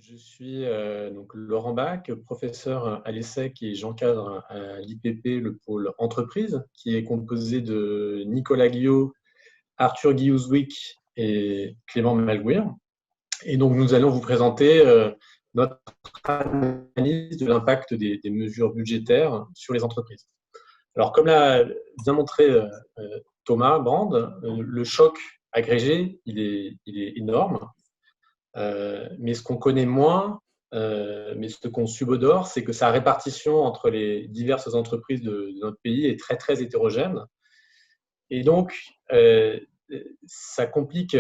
Je suis donc Laurent Bach, professeur à l'ESSEC et j'encadre à l'IPP le pôle entreprise qui est composé de Nicolas Guillot, Arthur Guyouzouik et Clément Malguir. Et donc nous allons vous présenter notre analyse de l'impact des mesures budgétaires sur les entreprises. Alors comme l'a bien montré Thomas Brand, le choc agrégé il est énorme. Mais ce qu'on connaît moins, mais ce qu'on subodore, c'est que sa répartition entre les diverses entreprises de notre pays est très, très hétérogène. Et donc, ça complique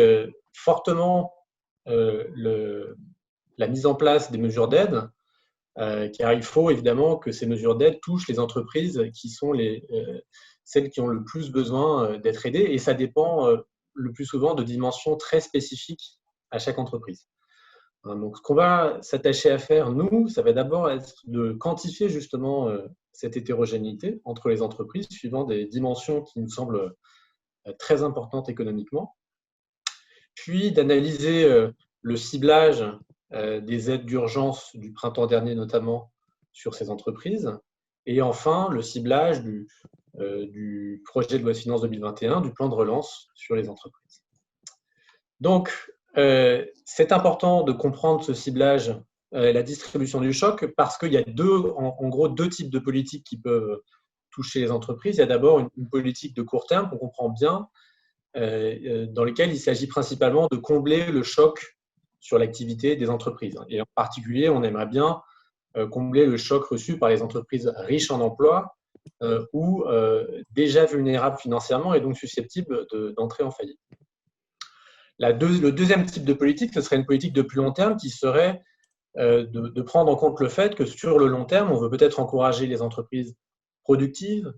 fortement la mise en place des mesures d'aide, car il faut évidemment que ces mesures d'aide touchent les entreprises qui sont celles qui ont le plus besoin d'être aidées, et ça dépend le plus souvent de dimensions très spécifiques à chaque entreprise. Donc, ce qu'on va s'attacher à faire, nous, ça va d'abord être de quantifier justement cette hétérogénéité entre les entreprises suivant des dimensions qui nous semblent très importantes économiquement, puis d'analyser le ciblage des aides d'urgence du printemps dernier notamment sur ces entreprises, et enfin le ciblage du projet de loi de finances 2021, du plan de relance sur les entreprises. Donc, c'est important de comprendre ce ciblage, la distribution du choc, parce qu'il y a en gros deux types de politiques qui peuvent toucher les entreprises. Il y a d'abord une politique de court terme qu'on comprend bien, dans laquelle il s'agit principalement de combler le choc sur l'activité des entreprises. Et en particulier, on aimerait bien combler le choc reçu par les entreprises riches en emploi ou déjà vulnérables financièrement et donc susceptibles d'entrer en faillite. Le deuxième type de politique, ce serait une politique de plus long terme qui serait de prendre en compte le fait que sur le long terme, on veut peut-être encourager les entreprises productives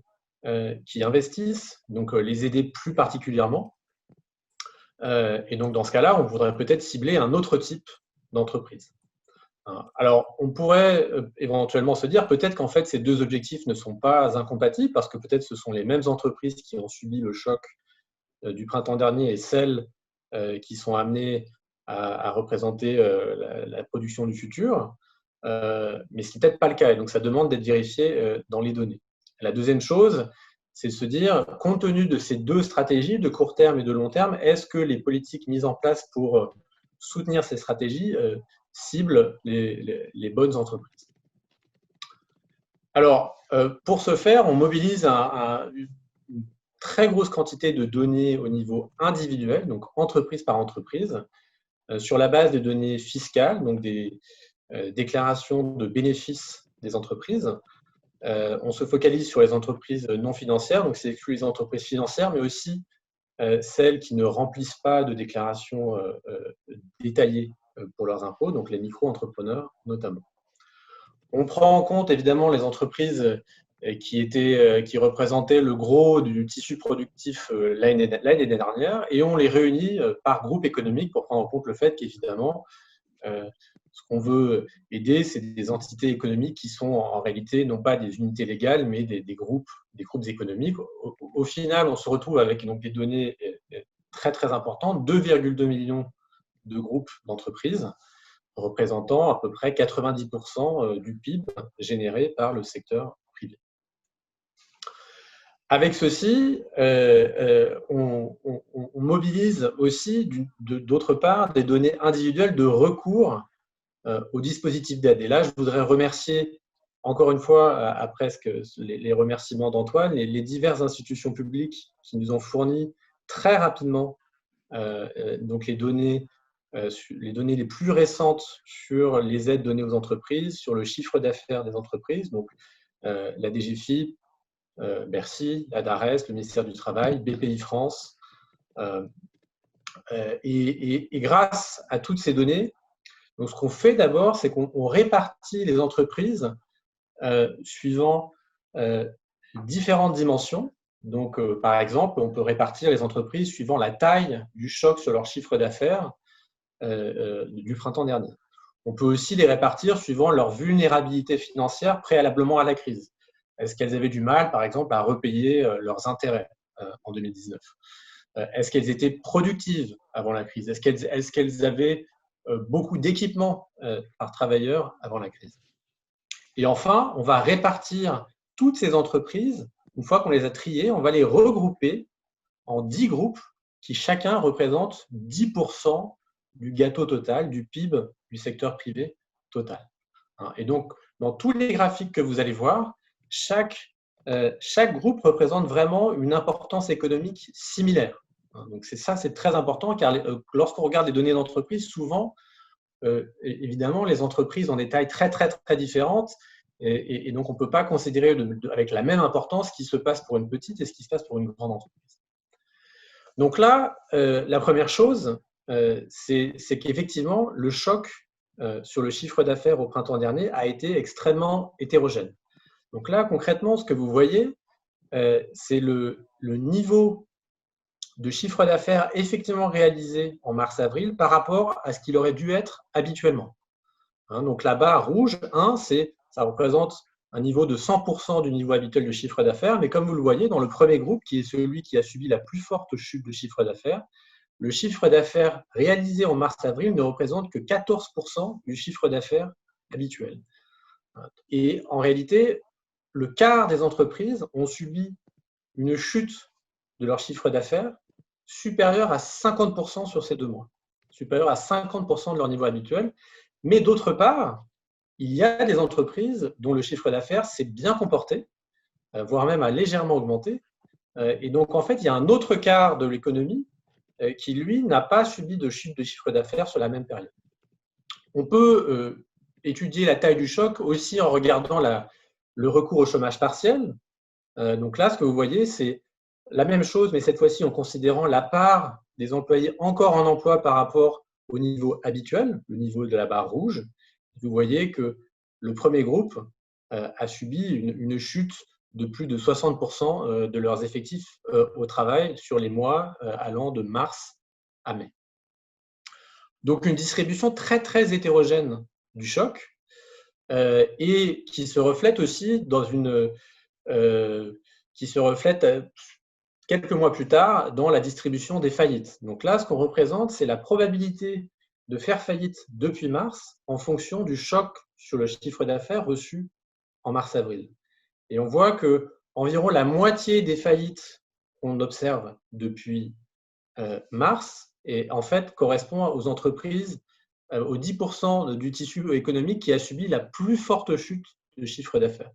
qui investissent, donc les aider plus particulièrement. Et donc dans ce cas-là, on voudrait peut-être cibler un autre type d'entreprise. Alors, on pourrait éventuellement se dire peut-être qu'en fait, ces deux objectifs ne sont pas incompatibles parce que peut-être ce sont les mêmes entreprises qui ont subi le choc du printemps dernier et celles qui sont amenés à représenter la production du futur, mais ce n'est peut-être pas le cas, et donc ça demande d'être vérifié dans les données. La deuxième chose, c'est de se dire, compte tenu de ces deux stratégies, de court terme et de long terme, est-ce que les politiques mises en place pour soutenir ces stratégies ciblent les bonnes entreprises? Alors, pour ce faire, on mobilise une très grosse quantité de données au niveau individuel, donc entreprise par entreprise, sur la base des données fiscales, donc des déclarations de bénéfices des entreprises. On se focalise sur les entreprises non financières, donc c'est exclut les entreprises financières, mais aussi celles qui ne remplissent pas de déclarations détaillées pour leurs impôts, donc les micro-entrepreneurs notamment. On prend en compte évidemment les entreprises qui représentaient le gros du tissu productif l'année dernière, et on les réunit par groupe économique pour prendre en compte le fait qu'évidemment, ce qu'on veut aider, c'est des entités économiques qui sont en réalité non pas des unités légales, mais des groupes économiques. Au final, on se retrouve avec donc, des données très très importantes, 2,2 millions de groupes d'entreprises, représentant à peu près 90% du PIB généré par le secteur privé. Avec ceci, on mobilise aussi, d'autre part, des données individuelles de recours au dispositif d'aide. Et là, je voudrais remercier, encore une fois, après les remerciements d'Antoine, les diverses institutions publiques qui nous ont fourni très rapidement donc les données les plus récentes sur les aides données aux entreprises, sur le chiffre d'affaires des entreprises, donc la DGFiP, Bercy, la DARES, le ministère du Travail, BPI France. Et grâce à toutes ces données, donc ce qu'on fait d'abord, c'est qu'on répartit les entreprises suivant différentes dimensions. Donc, par exemple, on peut répartir les entreprises suivant la taille du choc sur leur chiffre d'affaires du printemps dernier. On peut aussi les répartir suivant leur vulnérabilité financière préalablement à la crise. Est-ce qu'elles avaient du mal, par exemple, à repayer leurs intérêts en 2019 ? Est-ce qu'elles étaient productives avant la crise ? Est-ce qu'elles avaient beaucoup d'équipements par travailleur avant la crise. Et enfin, on va répartir toutes ces entreprises, une fois qu'on les a triées, on va les regrouper en 10 groupes qui chacun représente 10% du gâteau total, du PIB du secteur privé total. Et donc, dans tous les graphiques que vous allez voir, chaque groupe représente vraiment une importance économique similaire. Donc, c'est très important, car lorsqu'on regarde les données d'entreprise, souvent, évidemment, les entreprises ont des tailles très, très, très différentes, et donc on ne peut pas considérer avec la même importance ce qui se passe pour une petite et ce qui se passe pour une grande entreprise. Donc là, la première chose, c'est qu'effectivement, le choc sur le chiffre d'affaires au printemps dernier a été extrêmement hétérogène. Donc là, concrètement, ce que vous voyez, c'est le niveau de chiffre d'affaires effectivement réalisé en mars-avril par rapport à ce qu'il aurait dû être habituellement. Donc la barre rouge, 1, ça représente un niveau de 100% du niveau habituel de chiffre d'affaires, mais comme vous le voyez, dans le premier groupe, qui est celui qui a subi la plus forte chute de chiffre d'affaires, le chiffre d'affaires réalisé en mars-avril ne représente que 14% du chiffre d'affaires habituel. Et en réalité, le quart des entreprises ont subi une chute de leur chiffre d'affaires supérieure à 50% sur ces 2 mois, supérieure à 50% de leur niveau habituel. Mais d'autre part, il y a des entreprises dont le chiffre d'affaires s'est bien comporté, voire même a légèrement augmenté. Et donc, en fait, il y a un autre quart de l'économie qui, lui, n'a pas subi de chute de chiffre d'affaires sur la même période. On peut étudier la taille du choc aussi en regardant le recours au chômage partiel. Donc là, ce que vous voyez, c'est la même chose, mais cette fois-ci en considérant la part des employés encore en emploi par rapport au niveau habituel, le niveau de la barre rouge. Vous voyez que le premier groupe a subi une chute de plus de 60% de leurs effectifs au travail sur les mois allant de mars à mai. Donc une distribution très très hétérogène du choc et qui se reflète aussi dans qui se reflète quelques mois plus tard dans la distribution des faillites. Donc là, ce qu'on représente, c'est la probabilité de faire faillite depuis mars en fonction du choc sur le chiffre d'affaires reçu en mars-avril. Et on voit que environ la moitié des faillites qu'on observe depuis mars et en fait correspond aux entreprises, aux 10% du tissu économique qui a subi la plus forte chute de chiffre d'affaires.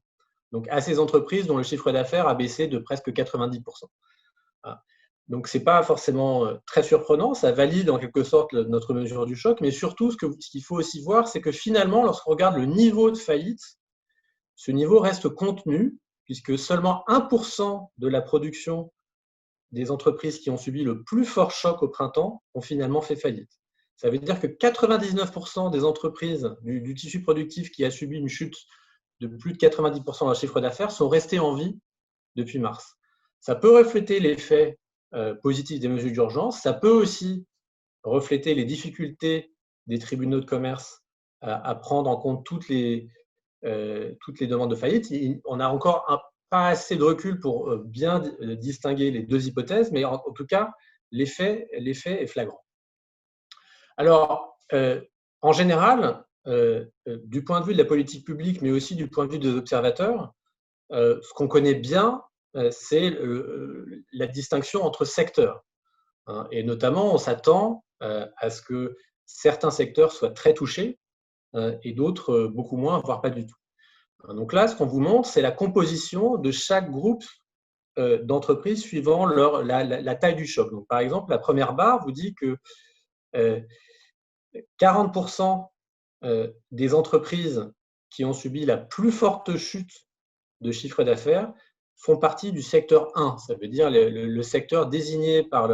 Donc à ces entreprises dont le chiffre d'affaires a baissé de presque 90%. Donc, ce n'est pas forcément très surprenant, ça valide en quelque sorte notre mesure du choc, mais surtout, ce qu'il faut aussi voir, c'est que finalement, lorsqu'on regarde le niveau de faillite, ce niveau reste contenu, puisque seulement 1% de la production des entreprises qui ont subi le plus fort choc au printemps ont finalement fait faillite. Ça veut dire que 99% des entreprises du tissu productif qui a subi une chute de plus de 90% de leur chiffre d'affaires sont restées en vie depuis mars. Ça peut refléter l'effet positif des mesures d'urgence, ça peut aussi refléter les difficultés des tribunaux de commerce à prendre en compte toutes les demandes de faillite. On n'a encore pas assez de recul pour bien distinguer les deux hypothèses, mais en tout cas, l'effet est flagrant. Alors, en général, du point de vue de la politique publique, mais aussi du point de vue des observateurs, ce qu'on connaît bien, c'est la distinction entre secteurs. Et notamment, on s'attend à ce que certains secteurs soient très touchés et d'autres beaucoup moins, voire pas du tout. Donc là, ce qu'on vous montre, c'est la composition de chaque groupe d'entreprises suivant la taille du choc. Donc, par exemple, la première barre vous dit que 40% des entreprises qui ont subi la plus forte chute de chiffre d'affaires font partie du secteur 1, ça veut dire le secteur désigné par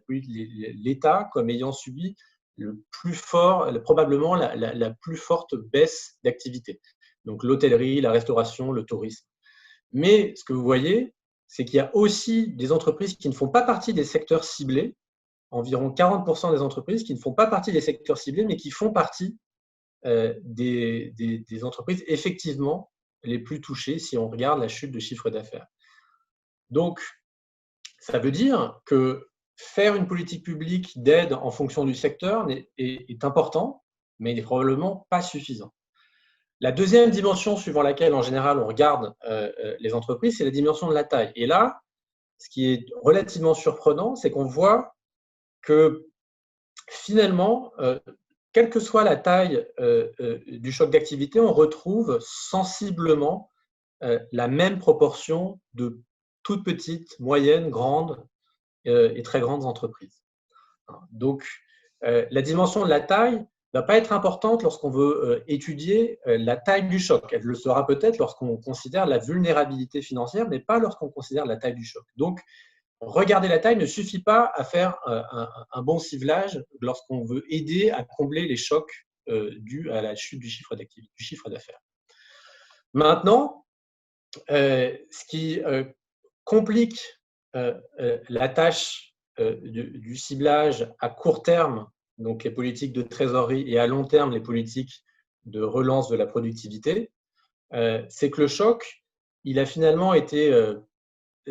l'État comme ayant subi le plus fort, probablement la plus forte baisse d'activité. Donc l'hôtellerie, la restauration, le tourisme. Mais ce que vous voyez, c'est qu'il y a aussi des entreprises qui ne font pas partie des secteurs ciblés, environ 40% des entreprises qui ne font pas partie des secteurs ciblés, mais qui font partie des entreprises effectivement les plus touchées si on regarde la chute de chiffre d'affaires. Donc, ça veut dire que faire une politique publique d'aide en fonction du secteur est important, mais n'est probablement pas suffisant. La deuxième dimension suivant laquelle, en général, on regarde les entreprises, c'est la dimension de la taille. Et là, ce qui est relativement surprenant, c'est qu'on voit que finalement, quelle que soit la taille du choc d'activité, on retrouve sensiblement la même proportion de toutes petites, moyennes, grandes et très grandes entreprises. Donc, la dimension de la taille ne va pas être importante lorsqu'on veut étudier la taille du choc. Elle le sera peut-être lorsqu'on considère la vulnérabilité financière, mais pas lorsqu'on considère la taille du choc. Donc, regarder la taille ne suffit pas à faire un bon ciblage lorsqu'on veut aider à combler les chocs dus à la chute du chiffre d'affaires. Maintenant, ce qui complique la tâche du ciblage à court terme, donc les politiques de trésorerie, et à long terme, les politiques de relance de la productivité, c'est que le choc, il a finalement été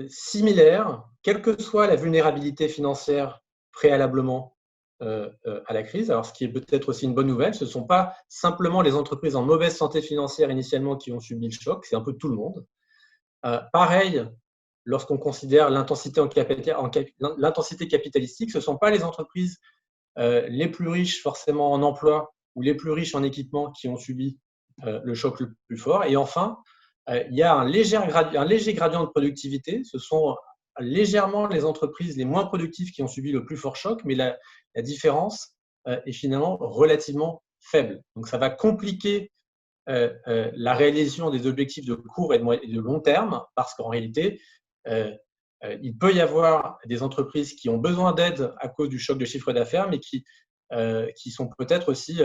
similaire, quelle que soit la vulnérabilité financière préalablement à la crise. Alors, ce qui est peut-être aussi une bonne nouvelle, ce ne sont pas simplement les entreprises en mauvaise santé financière initialement qui ont subi le choc, c'est un peu tout le monde. Pareil, lorsqu'on considère l'intensité capitalistique, ce ne sont pas les entreprises les plus riches forcément en emploi ou les plus riches en équipement qui ont subi le choc le plus fort. Et enfin, il y a un léger gradient de productivité. Ce sont légèrement les entreprises les moins productives qui ont subi le plus fort choc, mais la différence est finalement relativement faible. Donc, ça va compliquer la réalisation des objectifs de court et de long terme, parce qu'en réalité, il peut y avoir des entreprises qui ont besoin d'aide à cause du choc de chiffre d'affaires, mais qui sont peut-être aussi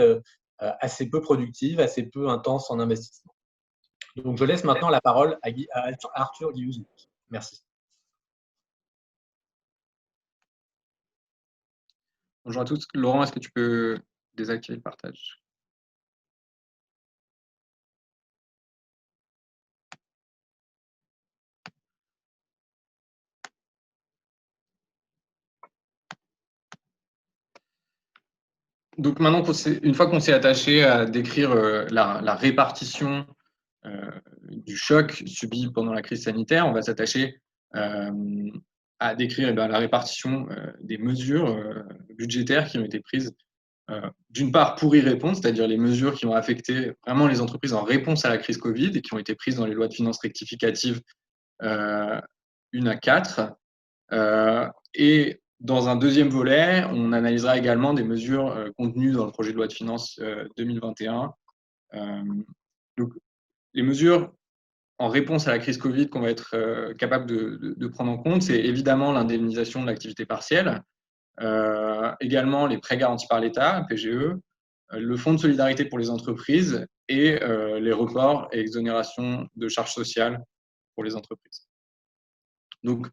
assez peu productives, assez peu intenses en investissement. Donc, je laisse maintenant la parole à Arthur Guillaume. Merci. Bonjour à tous. Laurent, est-ce que tu peux désactiver le partage? Donc maintenant, une fois qu'on s'est attaché à décrire la répartition du choc subi pendant la crise sanitaire, on va s'attacher à décrire la répartition des mesures budgétaires qui ont été prises, d'une part pour y répondre, c'est-à-dire les mesures qui ont affecté vraiment les entreprises en réponse à la crise Covid et qui ont été prises dans les lois de finances rectificatives 1 à 4. Et dans un deuxième volet, on analysera également des mesures contenues dans le projet de loi de finances 2021. Donc, les mesures en réponse à la crise Covid qu'on va être capable de prendre en compte, c'est évidemment l'indemnisation de l'activité partielle, également les prêts garantis par l'État, PGE, le fonds de solidarité pour les entreprises et les reports et exonérations de charges sociales pour les entreprises. Donc,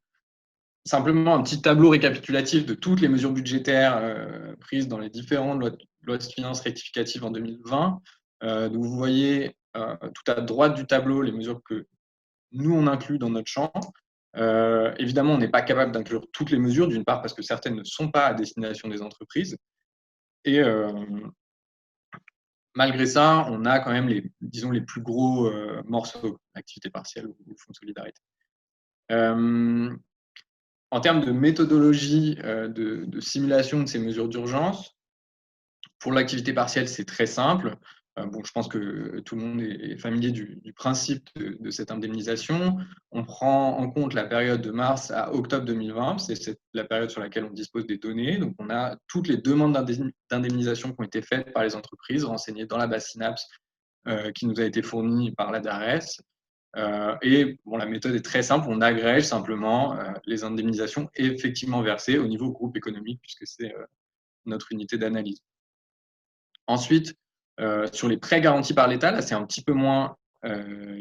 simplement un petit tableau récapitulatif de toutes les mesures budgétaires prises dans les différentes lois de finances rectificatives en 2020. Donc vous voyez tout à droite du tableau les mesures que nous, on inclut dans notre champ. Évidemment, on n'est pas capable d'inclure toutes les mesures, d'une part parce que certaines ne sont pas à destination des entreprises. Et malgré ça, on a quand même les plus gros morceaux, l'activité partielle ou le fonds de solidarité. En termes de méthodologie de simulation de ces mesures d'urgence, pour l'activité partielle, c'est très simple. Je pense que tout le monde est familier du principe de cette indemnisation. On prend en compte la période de mars à octobre 2020, c'est la période sur laquelle on dispose des données. Donc, on a toutes les demandes d'indemnisation qui ont été faites par les entreprises, renseignées dans la base Synapse qui nous a été fournie par la DARES. Et la méthode est très simple, on agrège simplement les indemnisations effectivement versées au niveau groupe économique, puisque c'est notre unité d'analyse. Ensuite, sur les prêts garantis par l'État, là c'est un petit peu moins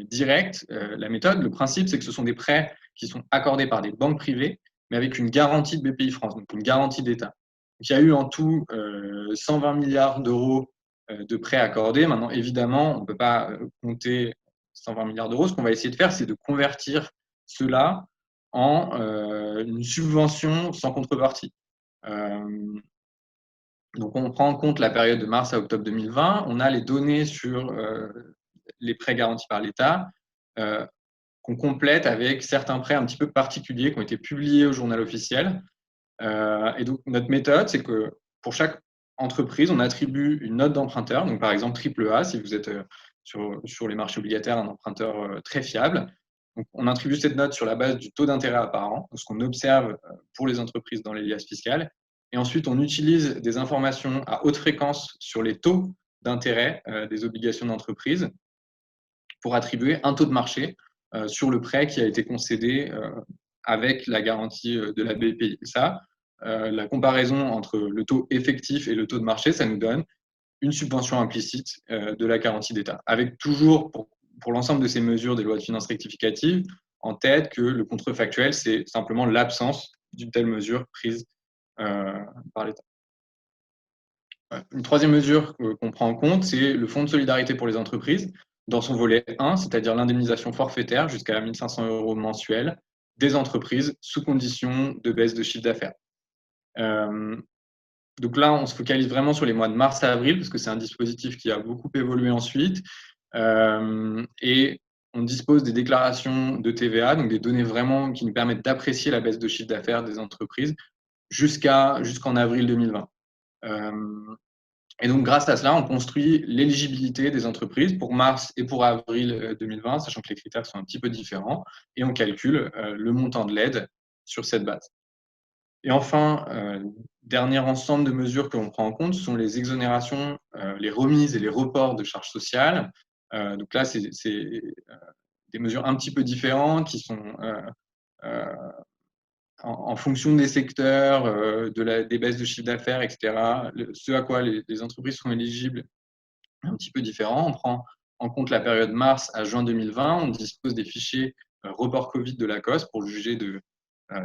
direct la méthode. Le principe, c'est que ce sont des prêts qui sont accordés par des banques privées, mais avec une garantie de BPI France, donc une garantie d'État. Il y a eu en tout 120 milliards d'euros de prêts accordés. Maintenant, évidemment, on ne peut pas compter 120 milliards d'euros. Ce qu'on va essayer de faire, c'est de convertir cela en une subvention sans contrepartie. Donc, on prend en compte la période de mars à octobre 2020. On a les données sur les prêts garantis par l'État qu'on complète avec certains prêts un petit peu particuliers qui ont été publiés au journal officiel. Et donc, notre méthode, c'est que pour chaque entreprise, on attribue une note d'emprunteur. Donc, par exemple, AAA, si vous êtes sur les marchés obligataires, un emprunteur très fiable. Donc, on attribue cette note sur la base du taux d'intérêt apparent, ce qu'on observe pour les entreprises dans les liasses fiscales. Et ensuite, on utilise des informations à haute fréquence sur les taux d'intérêt des obligations d'entreprise pour attribuer un taux de marché sur le prêt qui a été concédé avec la garantie de la BPI. Ça, la comparaison entre le taux effectif et le taux de marché, ça nous donne une subvention implicite de la garantie d'État, avec toujours, pour l'ensemble de ces mesures des lois de finances rectificatives, en tête que le contrefactuel, c'est simplement l'absence d'une telle mesure prise par l'État. Une troisième mesure qu'on prend en compte, c'est le Fonds de solidarité pour les entreprises, dans son volet 1, c'est-à-dire l'indemnisation forfaitaire jusqu'à 1 500 € mensuels des entreprises sous condition de baisse de chiffre d'affaires. Donc là, on se focalise vraiment sur les mois de mars à avril, parce que c'est un dispositif qui a beaucoup évolué ensuite. Et on dispose des déclarations de TVA, donc des données vraiment qui nous permettent d'apprécier la baisse de chiffre d'affaires des entreprises jusqu'en avril 2020. Et donc, grâce à cela, on construit l'éligibilité des entreprises pour mars et pour avril 2020, sachant que les critères sont un petit peu différents, et on calcule le montant de l'aide sur cette base. Et enfin, dernier ensemble de mesures que l'on prend en compte, ce sont les exonérations, les remises et les reports de charges sociales. Donc là, c'est des mesures un petit peu différentes qui sont en fonction des secteurs, des baisses de chiffre d'affaires, etc. Ce à quoi les entreprises sont éligibles est un petit peu différent. On prend en compte la période mars à juin 2020. On dispose des fichiers report Covid de l'ACOS pour juger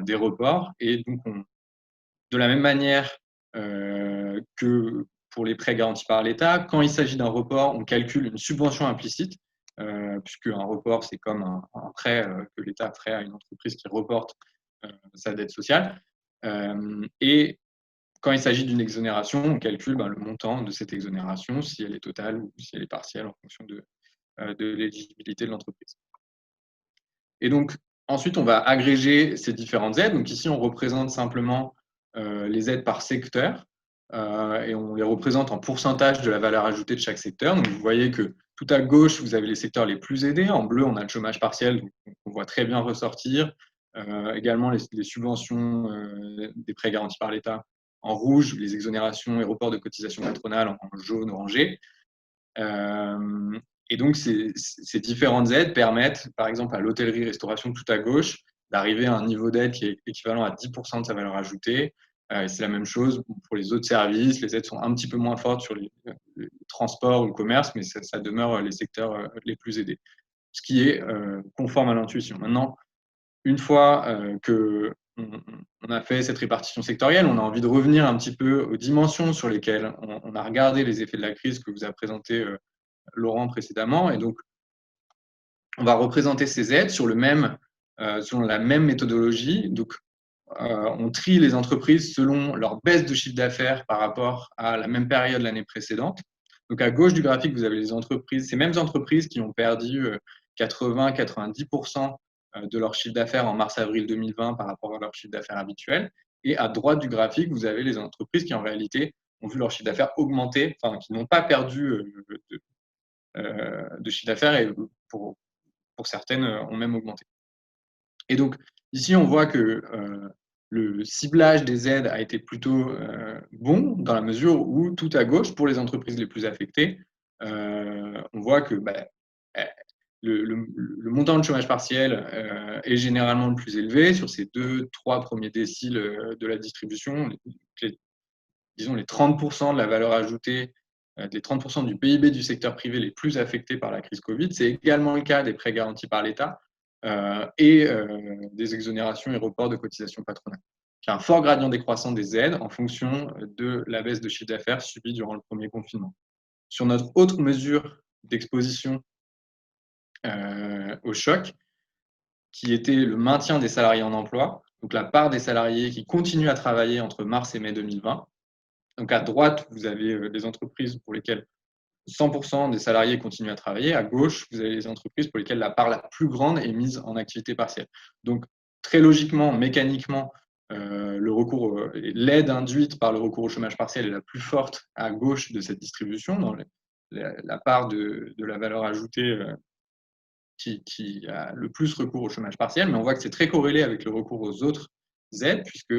des reports. Et donc, de la même manière que pour les prêts garantis par l'État, quand il s'agit d'un report, on calcule une subvention implicite, puisque un report, c'est comme un prêt que l'État ferait à une entreprise qui reporte sa dette sociale. Et quand il s'agit d'une exonération, on calcule le montant de cette exonération, si elle est totale ou si elle est partielle en fonction de l'éligibilité de l'entreprise. Et donc, ensuite, on va agréger ces différentes aides. Donc ici, on représente simplement les aides par secteur et on les représente en pourcentage de la valeur ajoutée de chaque secteur. Donc, vous voyez que tout à gauche, vous avez les secteurs les plus aidés. En bleu, on a le chômage partiel, donc on voit très bien ressortir. Également, les subventions des prêts garantis par l'État en rouge, les exonérations et reports de cotisations patronales en jaune orangé. Et donc, ces différentes aides permettent, par exemple, à l'hôtellerie-restauration tout à gauche, d'arriver à un niveau d'aide qui est équivalent à 10% de sa valeur ajoutée. Et c'est la même chose pour les autres services. Les aides sont un petit peu moins fortes sur les transports ou le commerce, mais ça demeure les secteurs les plus aidés, ce qui est conforme à l'intuition. Maintenant, une fois qu'on a fait cette répartition sectorielle, on a envie de revenir un petit peu aux dimensions sur lesquelles on a regardé les effets de la crise que vous a présenté Laurent précédemment. Et donc, on va représenter ces aides selon la même méthodologie. Donc, on trie les entreprises selon leur baisse de chiffre d'affaires par rapport à la même période l'année précédente. Donc, à gauche du graphique, vous avez ces mêmes entreprises qui ont perdu 80-90% de leur chiffre d'affaires en mars-avril 2020 par rapport à leur chiffre d'affaires habituel. Et à droite du graphique, vous avez les entreprises qui, en réalité, ont vu leur chiffre d'affaires augmenter, enfin, qui n'ont pas perdu de chiffre d'affaires et pour certaines ont même augmenté. Et donc, ici, on voit que le ciblage des aides a été plutôt bon dans la mesure où tout à gauche, pour les entreprises les plus affectées, on voit que le montant de chômage partiel est généralement le plus élevé sur ces 2-3 premiers déciles de la distribution. Disons les 30% de la valeur ajoutée, les 30% du PIB du secteur privé les plus affectés par la crise Covid. C'est également le cas des prêts garantis par l'État et des exonérations et reports de cotisations patronales. Il y a un fort gradient décroissant des aides en fonction de la baisse de chiffre d'affaires subie durant le premier confinement. Sur notre autre mesure d'exposition au choc, qui était le maintien des salariés en emploi, donc la part des salariés qui continuent à travailler entre mars et mai 2020. Donc à droite, vous avez des entreprises pour lesquelles 100% des salariés continuent à travailler. À gauche, vous avez les entreprises pour lesquelles la part la plus grande est mise en activité partielle. Donc très logiquement, mécaniquement, l'aide induite par le recours au chômage partiel est la plus forte à gauche de cette distribution, dans la part de la valeur ajoutée qui a le plus recours au chômage partiel, mais on voit que c'est très corrélé avec le recours aux autres aides, puisque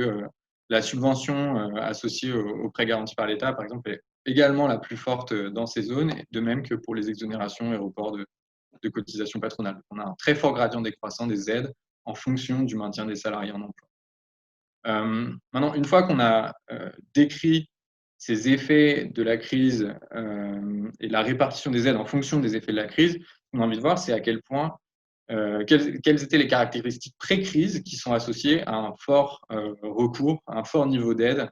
la subvention associée au prêt garanti par l'État, par exemple, est également la plus forte dans ces zones, de même que pour les exonérations et reports de cotisations patronales. On a un très fort gradient décroissant des aides en fonction du maintien des salariés en emploi. Maintenant, une fois qu'on a décrit ces effets de la crise et la répartition des aides en fonction des effets de la crise, ce qu'on a envie de voir, c'est à quel point, quelles étaient les caractéristiques pré-crise qui sont associées à un fort recours, à un fort niveau d'aide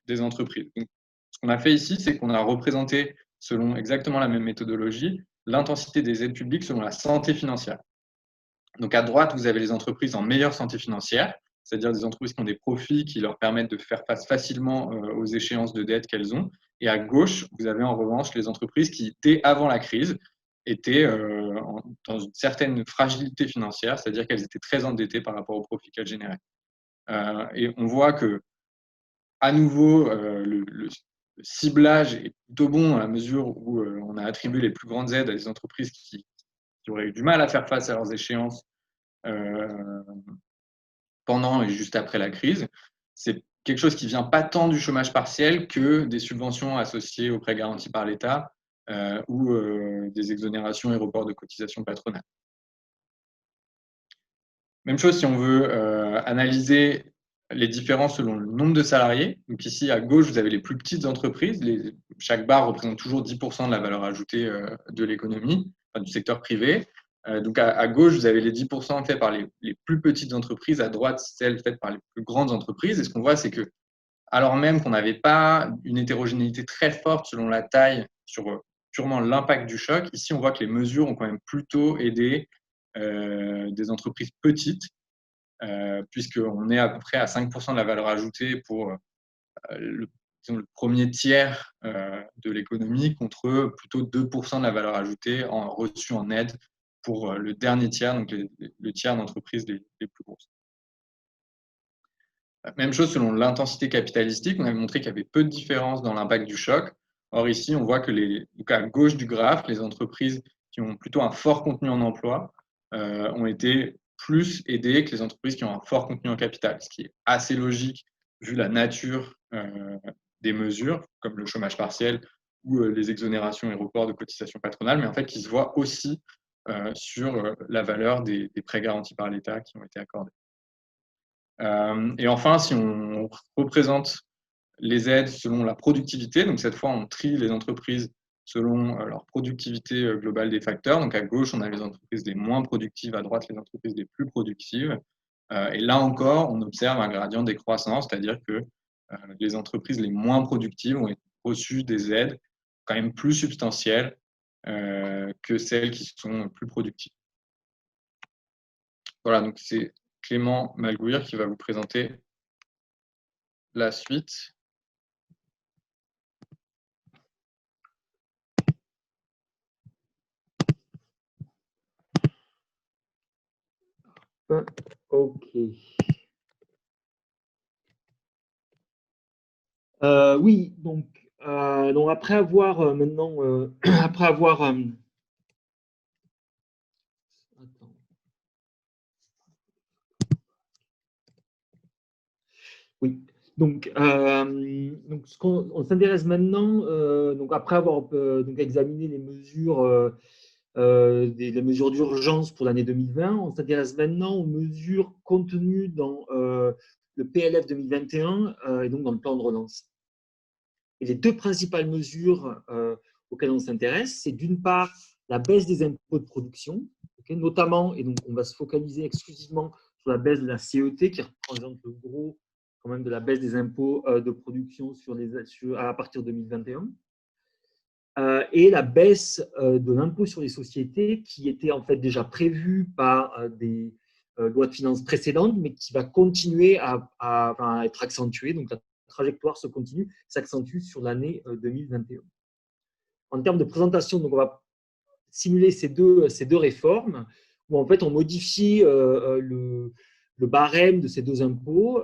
des entreprises. Donc, ce qu'on a fait ici, c'est qu'on a représenté, selon exactement la même méthodologie, l'intensité des aides publiques selon la santé financière. Donc à droite, vous avez les entreprises en meilleure santé financière, c'est-à-dire des entreprises qui ont des profits qui leur permettent de faire face facilement aux échéances de dette qu'elles ont. Et à gauche, vous avez en revanche les entreprises qui, dès avant la crise, étaient dans une certaine fragilité financière, c'est-à-dire qu'elles étaient très endettées par rapport aux profits qu'elles généraient. Et on voit que, à nouveau, le ciblage est plutôt bon à la mesure où on a attribué les plus grandes aides à des entreprises qui auraient eu du mal à faire face à leurs échéances pendant et juste après la crise. C'est quelque chose qui vient pas tant du chômage partiel que des subventions associées aux prêts garantis par l'État ou des exonérations et reports de cotisations patronales. Même chose si on veut analyser les différences selon le nombre de salariés. Donc ici, à gauche, vous avez les plus petites entreprises. Chaque barre représente toujours 10% de la valeur ajoutée de l'économie, enfin, du secteur privé. Donc à gauche, vous avez les 10% faits par les plus petites entreprises, à droite, celles faites par les plus grandes entreprises. Et ce qu'on voit, c'est que, alors même qu'on n'avait pas une hétérogénéité très forte selon la taille sur purement l'impact du choc, ici, on voit que les mesures ont quand même plutôt aidé des entreprises petites, puisqu'on est à peu près à 5% de la valeur ajoutée pour le premier tiers de l'économie, contre plutôt 2% de la valeur ajoutée reçue en aide pour le dernier tiers, donc le tiers d'entreprises les plus grosses. Même chose selon l'intensité capitalistique, on avait montré qu'il y avait peu de différence dans l'impact du choc. Or ici, on voit que à gauche du graphe, les entreprises qui ont plutôt un fort contenu en emploi ont été plus aidées que les entreprises qui ont un fort contenu en capital, ce qui est assez logique vu la nature des mesures, comme le chômage partiel ou les exonérations et reports de cotisations patronales, mais en fait qui se voit aussi sur la valeur des prêts garantis par l'État qui ont été accordés. Et enfin, si on représente les aides selon la productivité, donc cette fois on trie les entreprises selon leur productivité globale des facteurs. Donc à gauche, on a les entreprises les moins productives, à droite, les entreprises les plus productives. Et là encore, on observe un gradient décroissant, c'est-à-dire que les entreprises les moins productives ont reçu des aides quand même plus substantielles que celles qui sont plus productives. Voilà, donc c'est Clément Malgouir qui va vous présenter la suite. Ok. Oui, donc après avoir maintenant, après avoir oui, donc on s'intéresse maintenant, donc après avoir donc examiné les mesures, les mesures d'urgence pour l'année 2020, on s'intéresse maintenant aux mesures contenues dans le PLF 2021 et donc dans le plan de relance. Et les deux principales mesures auxquelles on s'intéresse, c'est d'une part la baisse des impôts de production, notamment, et donc on va se focaliser exclusivement sur la baisse de la CET qui représente le gros quand même de la baisse des impôts de production à partir de 2021. et la baisse de l'impôt sur les sociétés qui était en fait déjà prévue par des lois de finances précédentes, mais qui va continuer à être accentuée. Donc la trajectoire se continue, s'accentue sur l'année 2021. En termes de présentation, donc on va simuler ces deux réformes où en fait on modifie le barème de ces deux impôts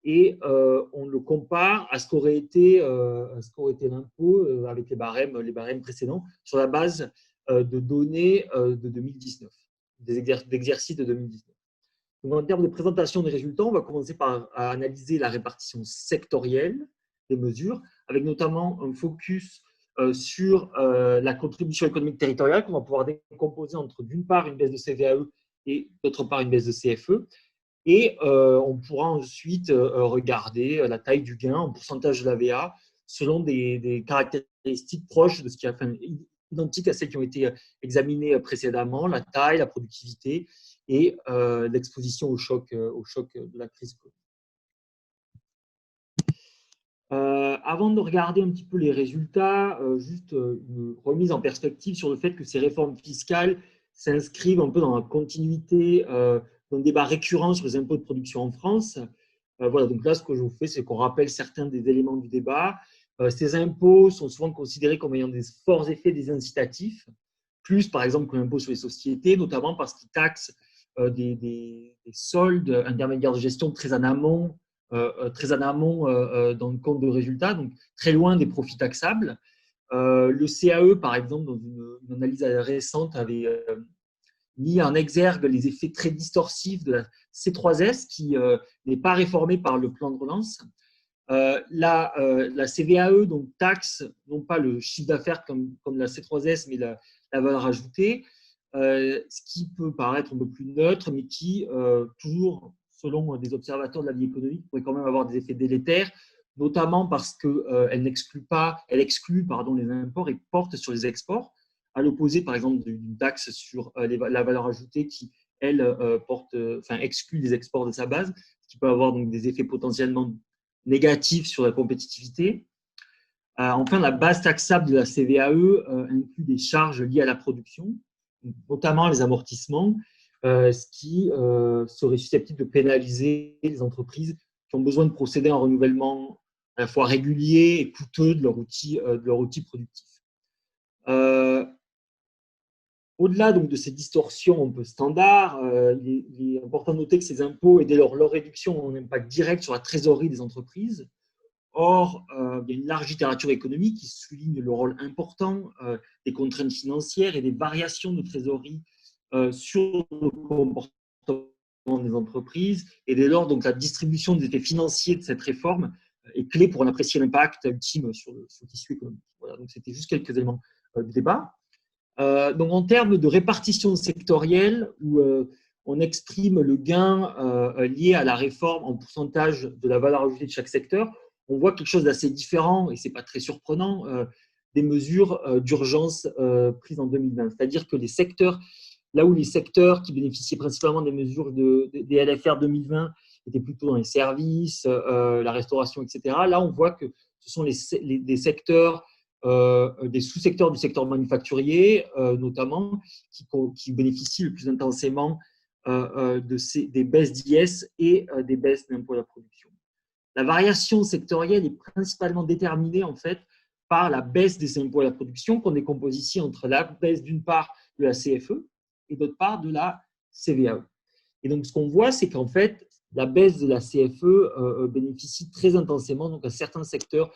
et on le compare à ce qu'aurait été l'impôt avec les barèmes précédents sur la base de données de 2019, d'exercices de 2019. Donc, en termes de présentation des résultats, on va commencer par analyser la répartition sectorielle des mesures, avec notamment un focus sur la contribution économique territoriale qu'on va pouvoir décomposer entre d'une part une baisse de CVAE et d'autre part une baisse de CFE. Et on pourra ensuite regarder la taille du gain en pourcentage de l'AVA selon des caractéristiques proches de ce qui a fait identiques à celles qui ont été examinées précédemment, la taille, la productivité et l'exposition au choc de la crise Covid. Avant de regarder un petit peu les résultats, juste une remise en perspective sur le fait que ces réformes fiscales s'inscrivent un peu dans la continuité d'un débat récurrent sur les impôts de production en France. Voilà, donc là, ce que je vous fais, c'est qu'on rappelle certains des éléments du débat. Ces impôts sont souvent considérés comme ayant des forts effets désincitatifs, plus par exemple que l'impôt sur les sociétés, notamment parce qu'ils taxent des soldes intermédiaires de gestion très en amont dans le compte de résultats, donc très loin des profits taxables. Le CAE, par exemple, dans une analyse récente, avait mis en exergue les effets très distorsifs de la C3S qui n'est pas réformée par le plan de relance. La CVAE donc, taxe non pas le chiffre d'affaires comme la C3S, mais la valeur ajoutée, ce qui peut paraître un peu plus neutre, mais qui, toujours selon des observateurs de la vie économique, pourrait quand même avoir des effets délétères, notamment parce qu'elle exclut les imports et porte sur les exports, à l'opposé, par exemple, d'une taxe sur la valeur ajoutée qui, elle, exclut les exports de sa base, ce qui peut avoir donc des effets potentiellement négatifs sur la compétitivité. Enfin, la base taxable de la CVAE inclut des charges liées à la production, notamment les amortissements, ce qui serait susceptible de pénaliser les entreprises qui ont besoin de procéder à un renouvellement à la fois régulier et coûteux de leur outil productif. Au-delà donc, de ces distorsions un peu standards, il est important de noter que ces impôts et dès lors leur réduction ont un impact direct sur la trésorerie des entreprises. Or, il y a une large littérature économique qui souligne le rôle important des contraintes financières et des variations de trésorerie sur le comportement des entreprises. Et dès lors, donc, la distribution des effets financiers de cette réforme est clé pour en apprécier l'impact ultime sur le tissu économique. Voilà, donc c'était juste quelques éléments du débat. Donc, en termes de répartition sectorielle, où on exprime le gain lié à la réforme en pourcentage de la valeur ajoutée de chaque secteur, on voit quelque chose d'assez différent, et ce n'est pas très surprenant, des mesures d'urgence prises en 2020. C'est-à-dire que là où les secteurs qui bénéficiaient principalement des mesures des LFR 2020 étaient plutôt dans les services, la restauration, etc., là, on voit que ce sont des secteurs, des sous-secteurs du secteur manufacturier, notamment, qui bénéficient le plus intensément des baisses d'IS et des baisses d'impôts à la production. La variation sectorielle est principalement déterminée en fait par la baisse des impôts à la production qu'on décompose ici entre la baisse d'une part de la CFE et d'autre part de la CVAE. Et donc ce qu'on voit, c'est qu'en fait la baisse de la CFE bénéficie très intensément donc à certains secteurs,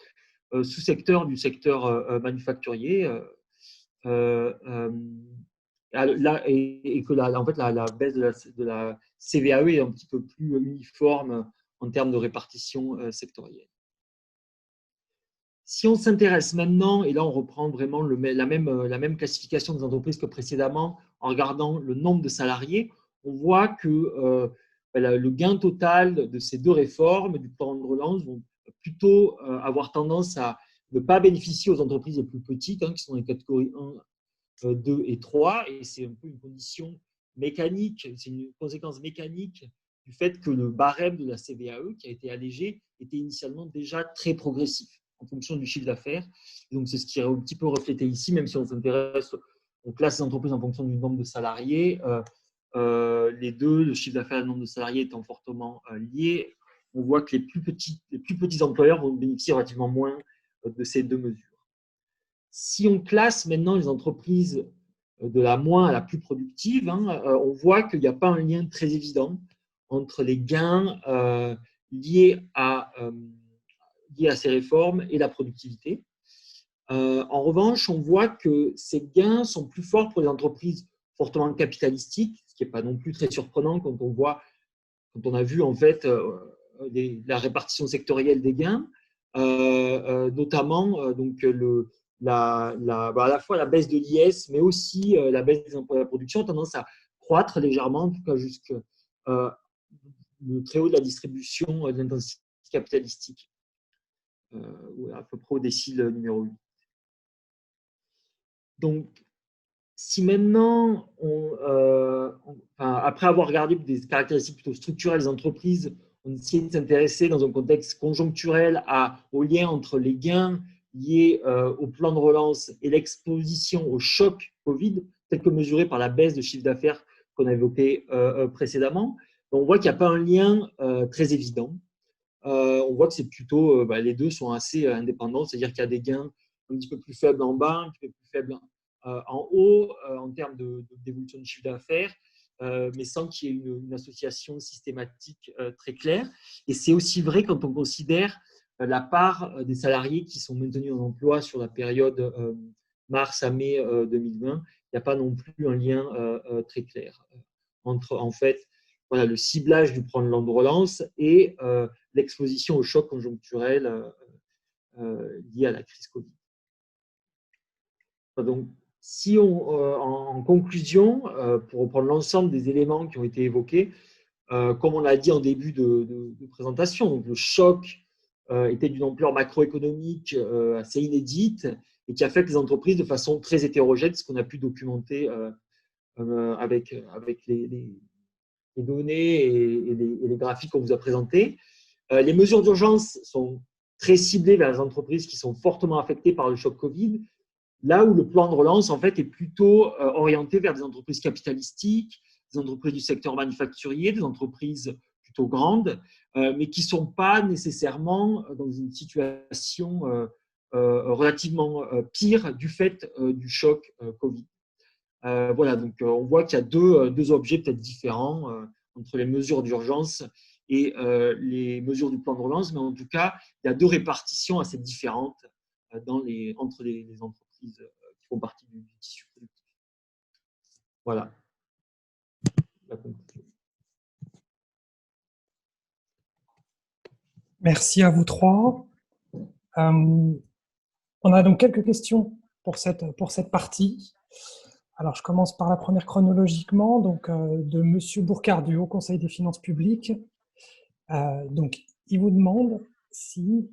sous-secteurs du secteur manufacturier. Et que en fait, la baisse de la CVAE est un petit peu plus uniforme en termes de répartition sectorielle. Si on s'intéresse maintenant, et là on reprend vraiment la même classification des entreprises que précédemment, en regardant le nombre de salariés, on voit que le gain total de ces deux réformes du plan de relance vont plutôt avoir tendance à ne pas bénéficier aux entreprises les plus petites, qui sont les catégories 1, 2 et 3, et c'est un peu une condition mécanique, c'est une conséquence mécanique du fait que le barème de la CVAE qui a été allégé était initialement déjà très progressif. en fonction du chiffre d'affaires. Donc, c'est ce qui est un petit peu reflété ici, même si on s'intéresse, on classe les entreprises en fonction du nombre de salariés. Les deux, le chiffre d'affaires et le nombre de salariés étant fortement liés, on voit que les plus petits employeurs vont bénéficier relativement moins de ces deux mesures. Si on classe maintenant les entreprises de la moins à la plus productive, on voit qu'il n'y a pas un lien très évident entre les gains liés à ces réformes et la productivité. En revanche, on voit que ces gains sont plus forts pour les entreprises fortement capitalistiques, ce qui n'est pas non plus très surprenant quand on a vu en fait la répartition sectorielle des gains, notamment donc à la fois la baisse de l'IS, mais aussi la baisse des impôts à la production a tendance à croître légèrement, en tout cas jusqu'à le très haut de la distribution de l'intensité capitalistique, à peu près au décile numéro 8. Donc, si maintenant, après avoir regardé des caractéristiques plutôt structurelles des entreprises, on essaie de s'intéresser dans un contexte conjoncturel au lien entre les gains liés au plan de relance et l'exposition au choc Covid, tel que mesuré par la baisse de chiffre d'affaires qu'on a évoqué précédemment. On voit qu'il n'y a pas un lien très évident. On voit que c'est plutôt, les deux sont assez indépendants, c'est-à-dire qu'il y a des gains un petit peu plus faibles en bas, un petit peu plus faibles en haut en termes d'évolution de chiffre d'affaires, mais sans qu'il y ait une association systématique très claire. Et c'est aussi vrai quand on considère la part des salariés qui sont maintenus en emploi sur la période mars à mai 2020. Il n'y a pas non plus un lien très clair entre, en fait, le ciblage du plan de relance et l'exposition au choc conjoncturel lié à la crise Covid. Donc, si en conclusion, pour reprendre l'ensemble des éléments qui ont été évoqués, comme on l'a dit en début de présentation, donc le choc était d'une ampleur macroéconomique assez inédite et qui affecte les entreprises de façon très hétérogène, ce qu'on a pu documenter avec les données et les graphiques qu'on vous a présentés. Les mesures d'urgence sont très ciblées vers les entreprises qui sont fortement affectées par le choc Covid, là où le plan de relance en fait, est plutôt orienté vers des entreprises capitalistiques, des entreprises du secteur manufacturier, des entreprises plutôt grandes, mais qui ne sont pas nécessairement dans une situation relativement pire du fait du choc Covid. Voilà, donc on voit qu'il y a deux objets peut-être différents entre les mesures d'urgence et les mesures du plan de relance, mais en tout cas, il y a deux répartitions assez différentes entre les entreprises qui font partie du tissu productif. Voilà. La conclusion. Merci à vous trois. On a donc quelques questions pour cette partie. Alors, je commence par la première chronologiquement, donc de Monsieur Bourcard du Haut Conseil des finances publiques. Donc, il vous demande si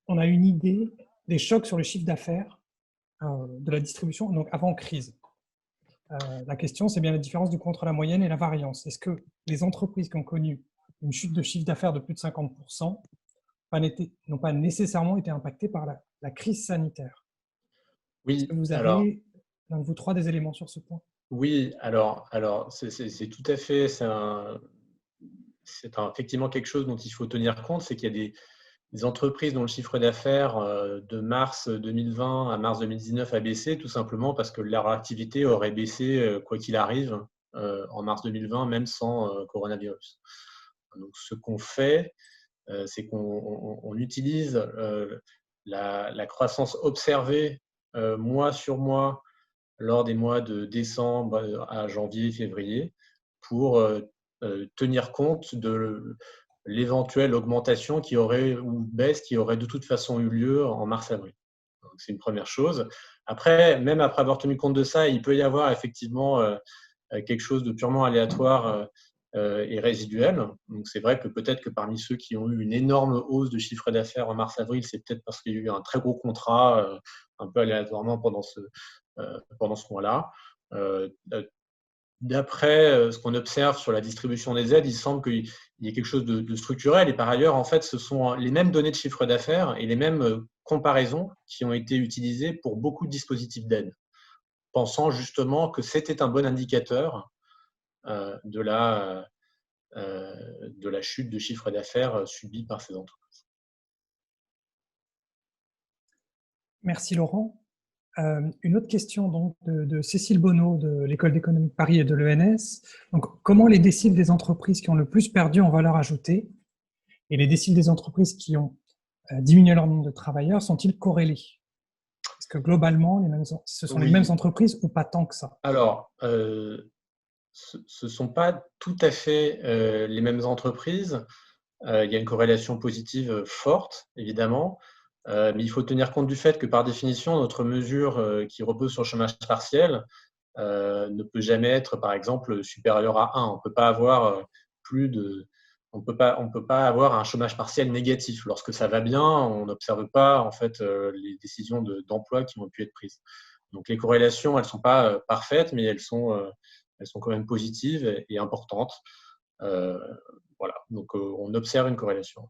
on a une idée des chocs sur le chiffre d'affaires de la distribution, donc avant crise. La question, c'est bien la différence du coût entre la moyenne et la variance. Est-ce que les entreprises qui ont connu une chute de chiffre d'affaires de plus de 50% n'ont pas nécessairement été impactées par la crise sanitaire? Oui, est-ce que vous avez, l'un de vous trois, des éléments sur ce point? Oui, alors c'est tout à fait, effectivement quelque chose dont il faut tenir compte, c'est qu'il y a des entreprises dont le chiffre d'affaires de mars 2020 à mars 2019 a baissé, tout simplement parce que leur activité aurait baissé quoi qu'il arrive en mars 2020, même sans coronavirus. Donc, ce qu'on fait, c'est qu'on utilise la croissance observée mois sur mois lors des mois de décembre à janvier, février, pour tenir compte de l'éventuelle augmentation ou baisse qui aurait de toute façon eu lieu en mars-avril. C'est une première chose. Après, même après avoir tenu compte de ça, il peut y avoir effectivement quelque chose de purement aléatoire et résiduel. Donc, c'est vrai que peut-être que parmi ceux qui ont eu une énorme hausse de chiffre d'affaires en mars-avril, c'est peut-être parce qu'il y a eu un très gros contrat un peu aléatoirement pendant ce mois-là. d'après ce qu'on observe sur la distribution des aides, il semble qu'il y ait quelque chose de structurel. Et par ailleurs, en fait, ce sont les mêmes données de chiffre d'affaires et les mêmes comparaisons qui ont été utilisées pour beaucoup de dispositifs d'aide, pensant justement que c'était un bon indicateur de la chute de chiffre d'affaires subie par ces entreprises. Merci Laurent. Une autre question donc, de Cécile Bonneau de l'École d'économie de Paris et de l'ENS. Donc, comment les déciles des entreprises qui ont le plus perdu en valeur ajoutée et les déciles des entreprises qui ont diminué leur nombre de travailleurs sont-ils corrélés? Est-ce que globalement, ce sont les mêmes entreprises ou pas tant que ça? Alors, ce ne sont pas tout à fait les mêmes entreprises. Il y a une corrélation positive forte, évidemment. Mais il faut tenir compte du fait que, par définition, notre mesure qui repose sur le chômage partiel ne peut jamais être, par exemple, supérieure à 1. On ne peut pas avoir on peut pas avoir un chômage partiel négatif. Lorsque ça va bien, on n'observe pas en fait les décisions d'emploi qui ont pu être prises. Donc les corrélations, elles ne sont pas parfaites, mais elles sont quand même positives et importantes. Voilà. Donc on observe une corrélation.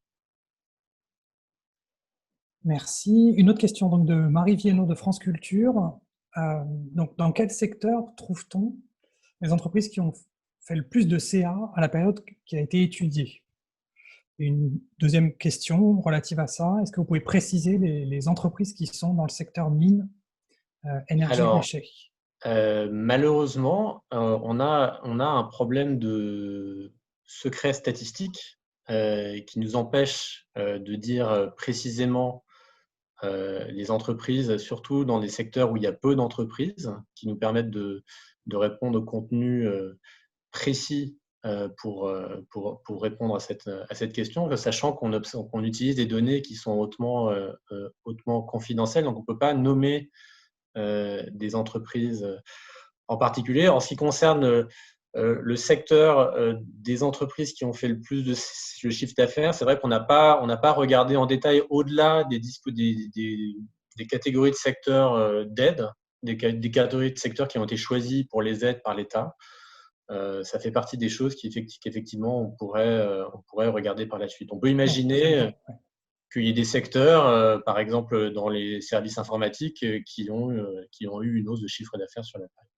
Merci. Une autre question donc, de Marie Viennot de France Culture. Donc, dans quel secteur trouve-t-on les entreprises qui ont fait le plus de CA à la période qui a été étudiée? Et une deuxième question relative à ça, est-ce que vous pouvez préciser les entreprises qui sont dans le secteur mine, énergie et déchets? Malheureusement, on a un problème de secret statistique qui nous empêche de dire précisément les entreprises, surtout dans des secteurs où il y a peu d'entreprises, qui nous permettent de répondre au contenu précis pour répondre à cette question, sachant qu'on utilise des données qui sont hautement confidentielles, donc on ne peut pas nommer des entreprises en particulier. En ce qui concerne le secteur des entreprises qui ont fait le plus de chiffre d'affaires, c'est vrai qu'on n'a pas regardé en détail au-delà des catégories de secteurs d'aide, des catégories de secteurs qui ont été choisis pour les aides par l'État. Ça fait partie des choses qu'effectivement on pourrait regarder par la suite. On peut imaginer qu'il y ait des secteurs, par exemple dans les services informatiques, qui ont eu une hausse de chiffre d'affaires sur la période.